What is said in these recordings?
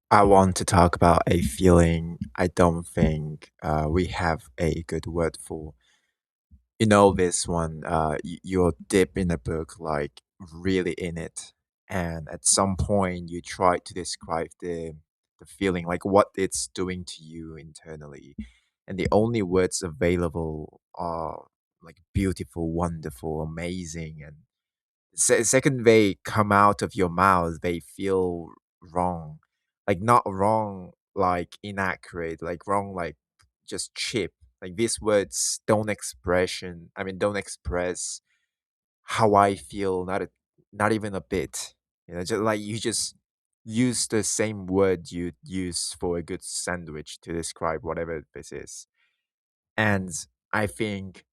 I want to talk about a feeling I don't think we have a good word for. You know, this one, you're deep in a book, like really in it. And at some point, you try to describe the feeling, like what it's doing to you internally. And the only words available are like beautiful, wonderful, amazing. And second they come out of your mouth, they feel wrong. Like not wrong, like inaccurate, like wrong, like just cheap. Like these words don't express how I feel, not even a bit. You know, just like you just use the same word you use for a good sandwich to describe whatever this is. And I think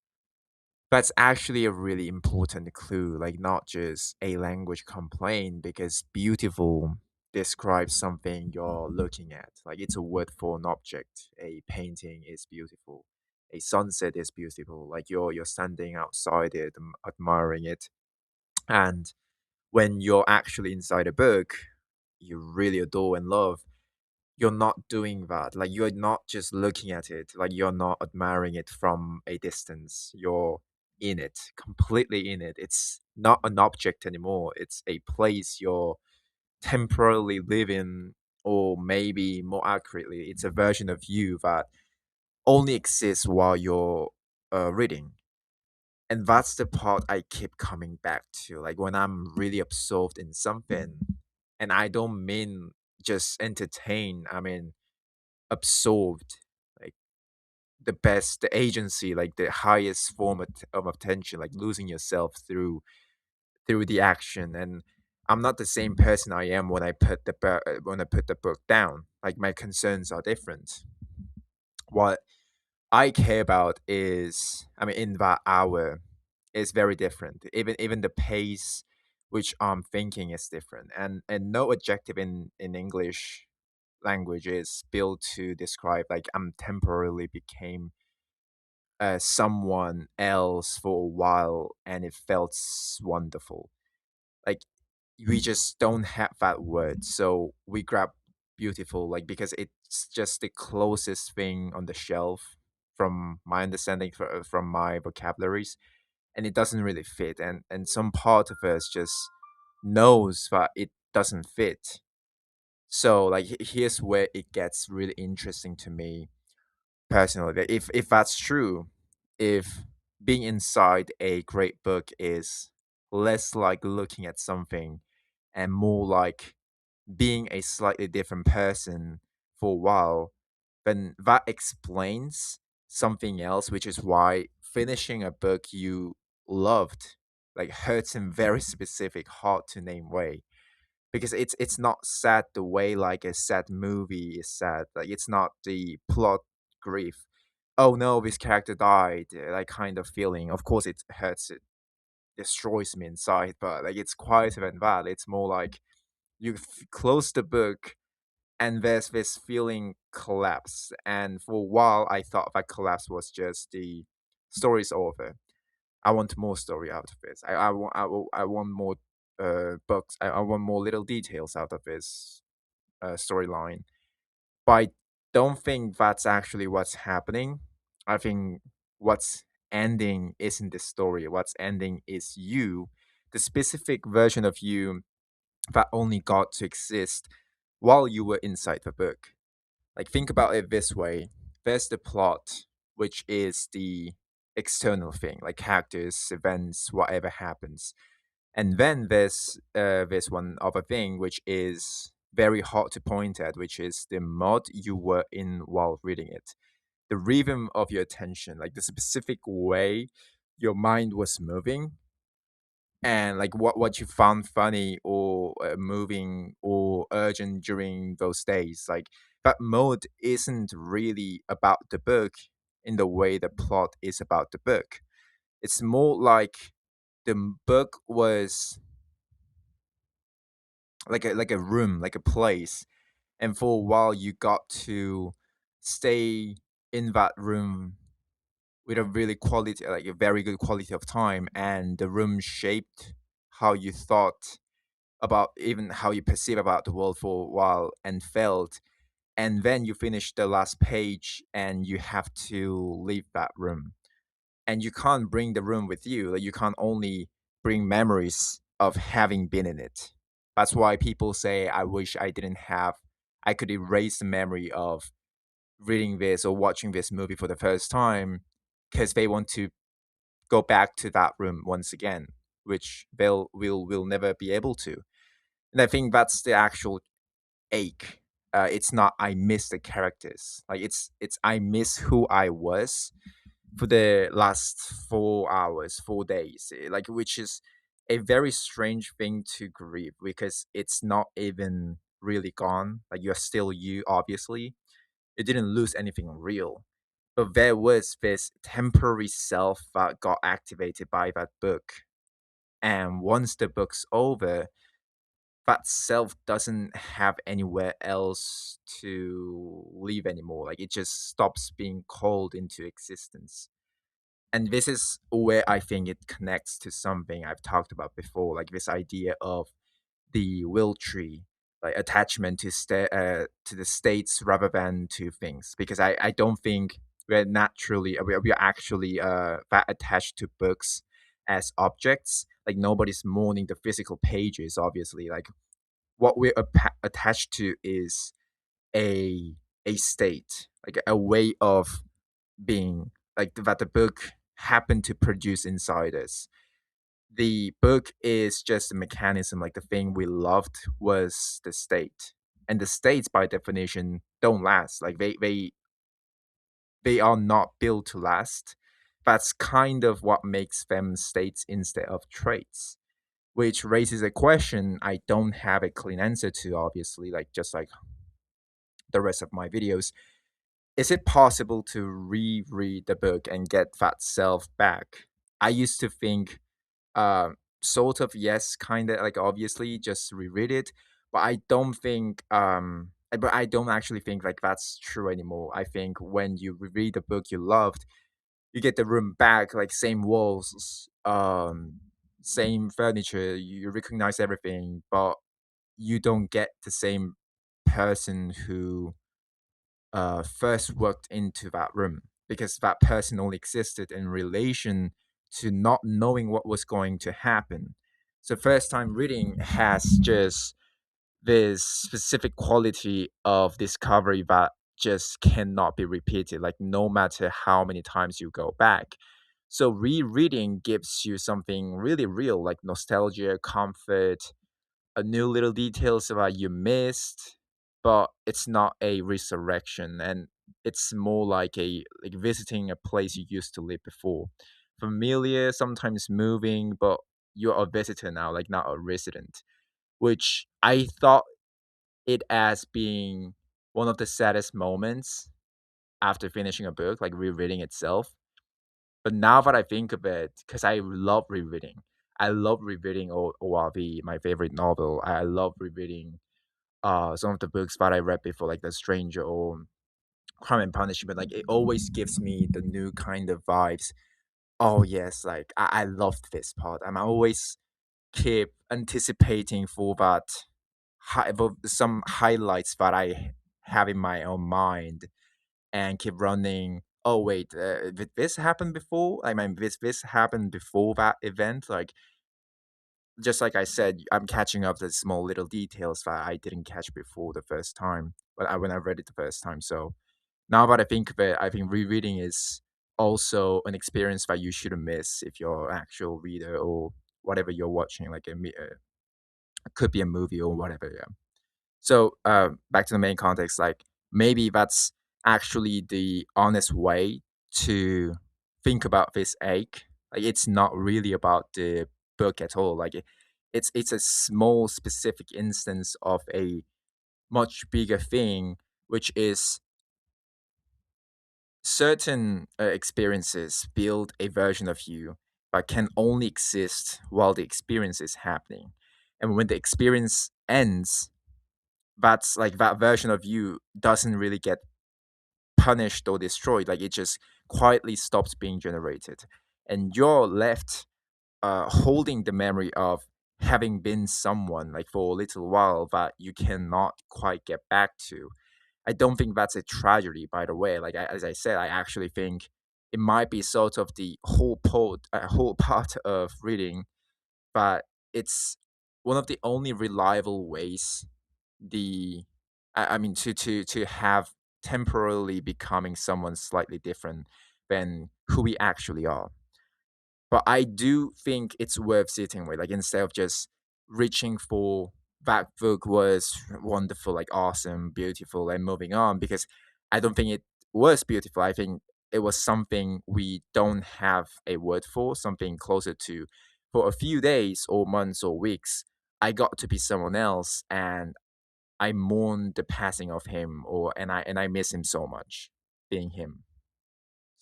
that's actually a really important clue, like not just a language complaint, because beautiful describes something you're looking at. Like it's a word for an object. A painting is beautiful. A sunset is beautiful. Like you're standing outside it, admiring it. And when you're actually inside a book you really adore and love, you're not doing that. Like you're not just looking at it, like you're not admiring it from a distance. You're in it, completely in it. It's not an object anymore. It's a place you're temporarily living, or maybe more accurately, it's a version of you that only exists while you're reading. And that's the part I keep coming back to. Like when I'm really absorbed in something, and I don't mean just entertain, I mean absorbed, like the agency, like the highest form of attention, like losing yourself through the action. And I'm not the same person I am when when I put the book down. Like my concerns are different. What I care about is, I mean, in that hour is very different. Even the pace which I'm thinking is different. And no adjective in English language is built to describe like I'm temporarily became someone else for a while and it felt wonderful. Like we just don't have that word, so we grab beautiful, like because it's just the closest thing on the shelf from my understanding, from my vocabularies, and it doesn't really fit. And some part of us just knows that it doesn't fit. So like here's where it gets really interesting to me personally. That if that's true, if being inside a great book is less like looking at something and more like being a slightly different person for a while, then that explains something else, which is why finishing a book you loved like hurts in very specific, hard to name way. Because it's not sad the way like a sad movie is sad. Like it's not the plot grief. Oh no, this character died. Like kind of feeling. Of course, it hurts. It destroys me inside. But like it's quieter than that. It's more like you close the book and there's this feeling collapse. And for a while, I thought that collapse was just the story's over. I want more story out of this. I want more books. I want more little details out of this storyline. But I don't think that's actually what's happening. I think what's ending isn't the story. What's ending is you, the specific version of you that only got to exist while you were inside the book. Like think about it this way. There's the plot, which is the external thing, like characters, events, whatever happens. And then there's one other thing which is very hard to point at, which is the mode you were in while reading it. The rhythm of your attention, like the specific way your mind was moving, and like what you found funny or moving or urgent during those days. Like that mode isn't really about the book in the way the plot is about the book. It's more like book was like a room, like a place, and for a while you got to stay in that room with a really quality, like a very good quality of time, and the room shaped how you thought about even how you perceive about the world for a while and felt, and then you finish the last page and you have to leave that room, and you can't bring the room with you. Like, you can't only bring memories of having been in it. That's why people say, I wish I could erase the memory of reading this or watching this movie for the first time, because they want to go back to that room once again, which they'll will never be able to. And I think that's the actual ache. It's not I miss the characters. Like, it's I miss who I was for the last 4 hours, 4 days. Like, which is a very strange thing to grieve, because it's not even really gone. Like, you're still you, obviously. It didn't lose anything real. But there was this temporary self that got activated by that book. And once the book's over, that self doesn't have anywhere else to live anymore. Like, it just stops being called into existence. And this is where I think it connects to something I've talked about before, like this idea of the will tree, like attachment to the states rather than to things. Because I don't think we're actually that attached to books as objects. Like, nobody's mourning the physical pages, obviously. Like, what we're attached to is a a state, like a way of being, like that the book happened to produce inside us. The book is just a mechanism. Like, the thing we loved was the state, and the states by definition don't last. Like, they are not built to last. That's kind of what makes them states instead of traits, which raises a question I don't have a clean answer to, obviously, like just like the rest of my videos. Is it possible to reread the book and get that self back? I used to think, sort of yes, kind of, like, obviously just reread it, but I don't actually think like that's true anymore. I think when you reread the book you loved, you get the room back, like same walls, same furniture, you recognize everything, but you don't get the same person who first walked into that room, because that person only existed in relation to not knowing what was going to happen. So, first time reading has just this specific quality of discovery that just cannot be repeated, like, no matter how many times you go back. So, rereading gives you something really real, like nostalgia, comfort, a new little details that you missed, but it's not a resurrection, and it's more like a like visiting a place you used to live before. Familiar, sometimes moving, but you're a visitor now, like not a resident. Which I thought it as being one of the saddest moments after finishing a book, like rereading itself. But now that I think of it, because I love rereading. I love rereading ORV, my favorite novel. I love rereading some of the books that I read before, like The Stranger or Crime and Punishment. Like, it always gives me the new kind of vibes. Oh yes, like I loved this part. I'm always keep anticipating for that for some highlights that I have in my own mind, and keep running. Oh wait, did this happen before? I mean, this happened before that event. Like, just like I said, I'm catching up the small little details that I didn't catch before the first time, when I read it the first time. So now that I think of it, I think rereading is also an experience that you shouldn't miss if you're an actual reader or whatever you're watching, like it could be a movie or whatever. Yeah. So back to the main context, like maybe that's actually the honest way to think about this ache. Like, it's not really about the book at all. Like, it's a small specific instance of a much bigger thing, which is certain experiences build a version of you but can only exist while the experience is happening. And when the experience ends, that's like that version of you doesn't really get punished or destroyed. Like, it just quietly stops being generated, and you're left holding the memory of having been someone like for a little while that you cannot quite get back to. I don't think that's a tragedy, by the way. Like as I said, I actually think it might be sort of the whole part of reading, but it's one of the only reliable ways the I mean to have temporarily becoming someone slightly different than who we actually are. But I do think it's worth sitting with, like, instead of just reaching for that book was wonderful, like, awesome, beautiful, and moving on, because I don't think it was beautiful. I think it was something we don't have a word for, something closer to. For a few days or months or weeks, I got to be someone else, and I mourn the passing of him, and I miss him so much, being him.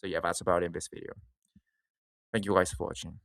So yeah, that's about it in this video. Thank you guys for watching.